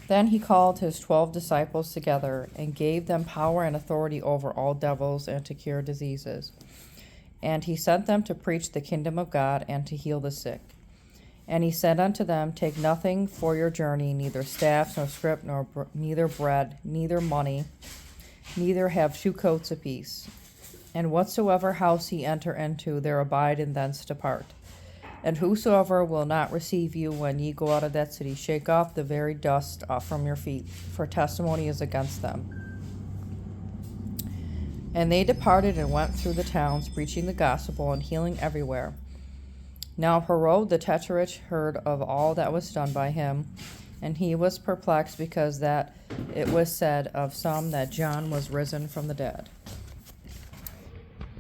Then he called his 12 disciples together and gave them power and authority over all devils and to cure diseases. And he sent them to preach the kingdom of God and to heal the sick. And he said unto them, Take nothing for your journey, neither staffs, nor scrip, neither bread, neither money, neither have 2 coats apiece. And whatsoever house ye enter into, there abide, and thence depart. And whosoever will not receive you when ye go out of that city, shake off the very dust off from your feet, for testimony is against them. And they departed and went through the towns, preaching the gospel and healing everywhere. Now Herod the Tetrarch heard of all that was done by him, and he was perplexed, because that it was said of some that John was risen from the dead,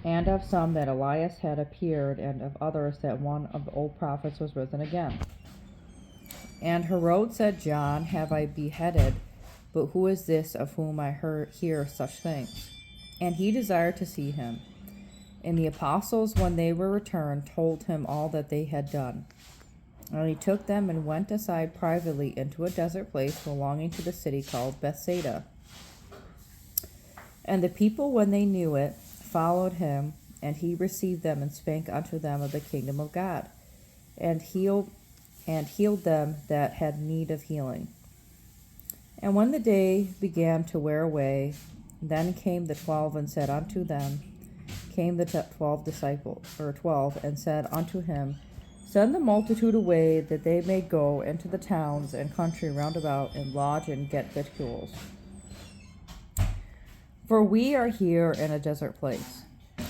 and of some that Elias had appeared, and of others that one of the old prophets was risen again. And Herod said, John have I beheaded, but who is this of whom I hear such things? And he desired to see him. And the apostles, when they were returned, told him all that they had done. And he took them and went aside privately into a desert place belonging to the city called Bethsaida. And the people, when they knew it, followed him, and he received them and spake unto them of the kingdom of God, and healed them that had need of healing. And when the day began to wear away, then came the 12 and said unto them, came the 12 disciples, or 12, and said unto him, Send the multitude away, that they may go into the towns and country round about, and lodge and get victuals. For we are here in a desert place.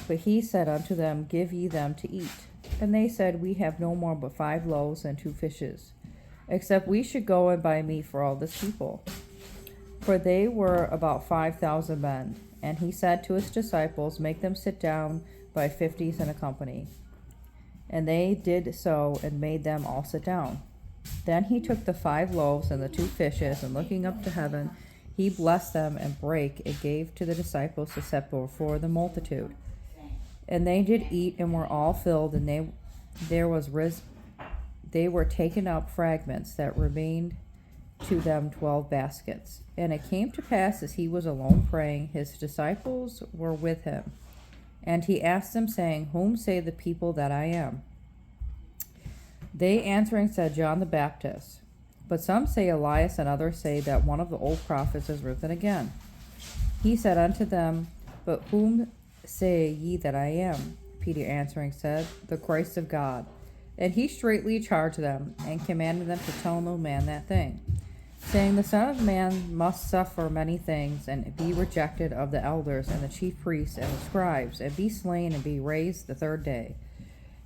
But he said unto them, Give ye them to eat. And they said, We have no more but 5 loaves and 2 fishes, except we should go and buy meat for all this people. For they were about 5,000 men. And he said to his disciples, Make them sit down by 50s in a company. And they did so, and made them all sit down. Then he took the 5 loaves and the 2 fishes, and looking up to heaven, he blessed them, and brake, and gave to the disciples to set before the multitude. And they did eat, and were all filled, and they were taken up fragments that remained to them 12 baskets. And it came to pass, as he was alone praying, his disciples were with him. And he asked them, saying, Whom say the people that I am? They answering said, John the Baptist. But some say Elias, and others say that one of the old prophets is risen again. He said unto them, But whom say ye that I am? Peter answering said, The Christ of God. And he straitly charged them, and commanded them to tell no man that thing, saying, The Son of Man must suffer many things, and be rejected of the elders and the chief priests and the scribes, and be slain, and be raised the 3rd day.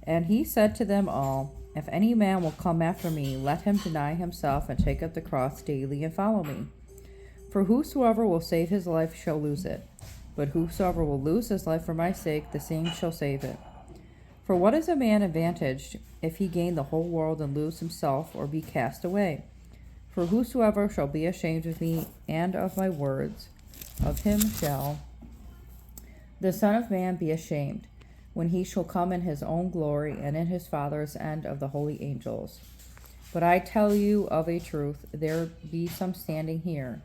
And he said to them all, If any man will come after me, let him deny himself, and take up the cross daily, and follow me. For whosoever will save his life shall lose it, but whosoever will lose his life for my sake, the same shall save it. For what is a man advantaged, if he gain the whole world, and lose himself, or be cast away? For whosoever shall be ashamed of me and of my words, of him shall the Son of Man be ashamed, when he shall come in his own glory, and in his Father's and of the holy angels. But I tell you of a truth, there be some standing here,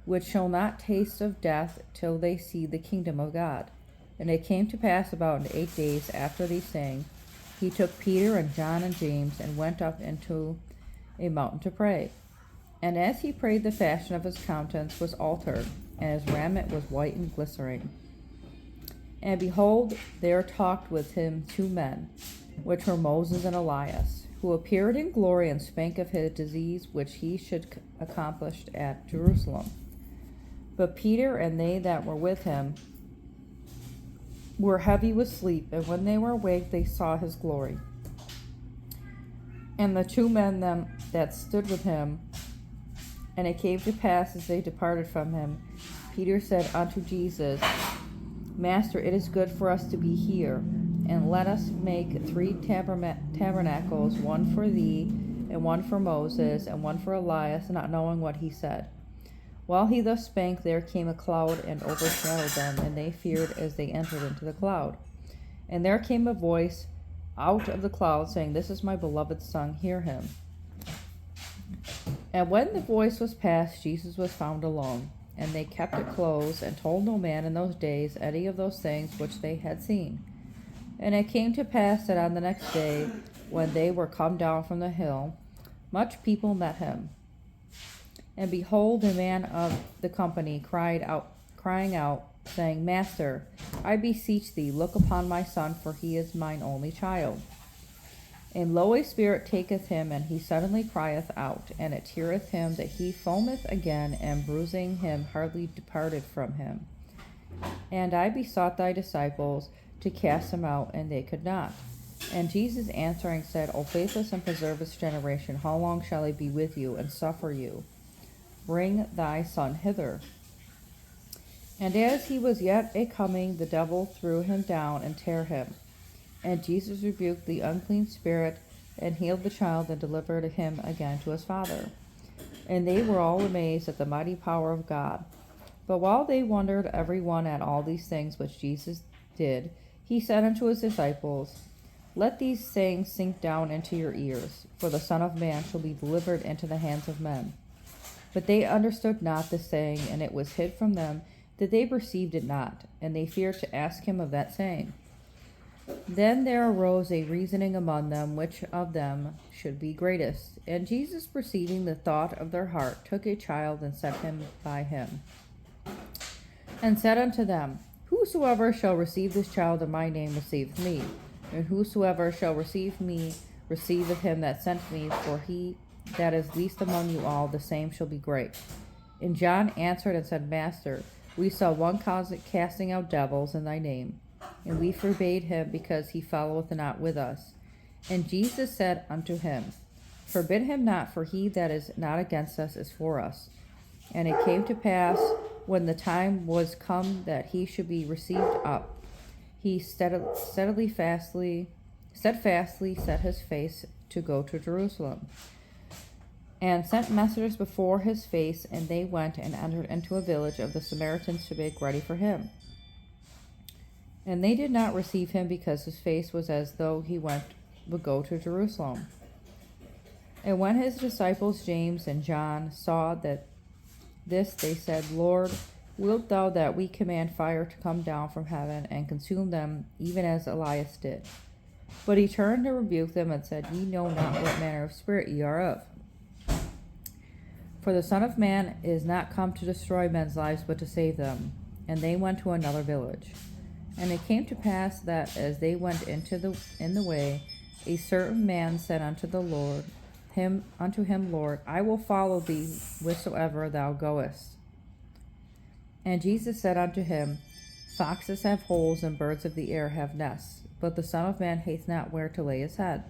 which shall not taste of death till they see the kingdom of God. And it came to pass about 8 days after these things, he took Peter and John and James, and went up into a mountain to pray. And as he prayed, the fashion of his countenance was altered, and his raiment was white and glistering. And behold, there talked with him 2 men, which were Moses and Elias, who appeared in glory, and spake of his disease which he should accomplish at Jerusalem. But Peter and they that were with him were heavy with sleep, and when they were awake, they saw his glory. And the 2 men them that stood with him. And it came to pass, as they departed from him, Peter said unto Jesus, Master, it is good for us to be here, and let us make 3 tabernacles, one for thee, and one for Moses, and one for Elias, not knowing what he said. While he thus spake, there came a cloud, and overshadowed them, and they feared as they entered into the cloud. And there came a voice out of the cloud, saying, This is my beloved Son, hear him. And when the voice was past, Jesus was found alone. And they kept it closed, and told no man in those days any of those things which they had seen. And it came to pass that on the next day, when they were come down from the hill, much people met him. And behold, a man of the company crying out, saying, Master, I beseech thee, look upon my son, for he is mine only child. And lo, a spirit taketh him, and he suddenly crieth out, and it teareth him that he foameth again, and bruising him hardly departed from him. And I besought thy disciples to cast him out, and they could not. And Jesus answering said, O faithless and perverse generation, how long shall I be with you, and suffer you? Bring thy son hither. And as he was yet a coming, the devil threw him down, and tare him. And Jesus rebuked the unclean spirit, and healed the child, and delivered him again to his father. And they were all amazed at the mighty power of God. But while they wondered every one at all these things which Jesus did, he said unto his disciples, Let these sayings sink down into your ears, for the Son of Man shall be delivered into the hands of men. But they understood not the saying, and it was hid from them, that they perceived it not, and they feared to ask him of that saying. Then there arose a reasoning among them, which of them should be greatest. And Jesus, perceiving the thought of their heart, took a child, and set him by him, and said unto them, Whosoever shall receive this child in my name receiveth me, and whosoever shall receive me receiveth him that sent me, for he that is least among you all, the same shall be great. And John answered and said, Master, we saw one casting out devils in thy name, and we forbade him, because he followeth not with us. And Jesus said unto him, Forbid him not, for he that is not against us is for us. And it came to pass, when the time was come that he should be received up, he steadfastly set his face to go to Jerusalem, and sent messengers before his face, and they went and entered into a village of the Samaritans to make ready for him. And they did not receive him, because his face was as though he would go to Jerusalem. And when his disciples James and John saw that this, they said, Lord, wilt thou that we command fire to come down from heaven and consume them, even as Elias did? But he turned to rebuke them, and said, Ye know not what manner of spirit ye are of. For the Son of Man is not come to destroy men's lives, but to save them. And they went to another village. And it came to pass that as they went in the way, a certain man said unto him, Lord, I will follow thee whithersoever thou goest. And Jesus said unto him, Foxes have holes, and birds of the air have nests, but the Son of Man hath not where to lay his head.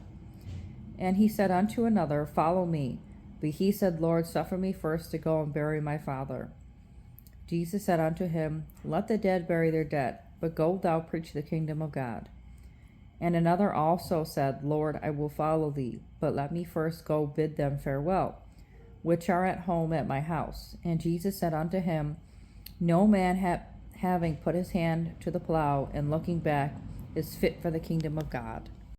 And he said unto another, Follow me. But he said, Lord, suffer me first to go and bury my father. Jesus said unto him, Let the dead bury their dead, but go thou preach the kingdom of God. And another also said, Lord, I will follow thee, but let me first go bid them farewell, which are at home at my house. And Jesus said unto him, No man having put his hand to the plow, and looking back, is fit for the kingdom of God.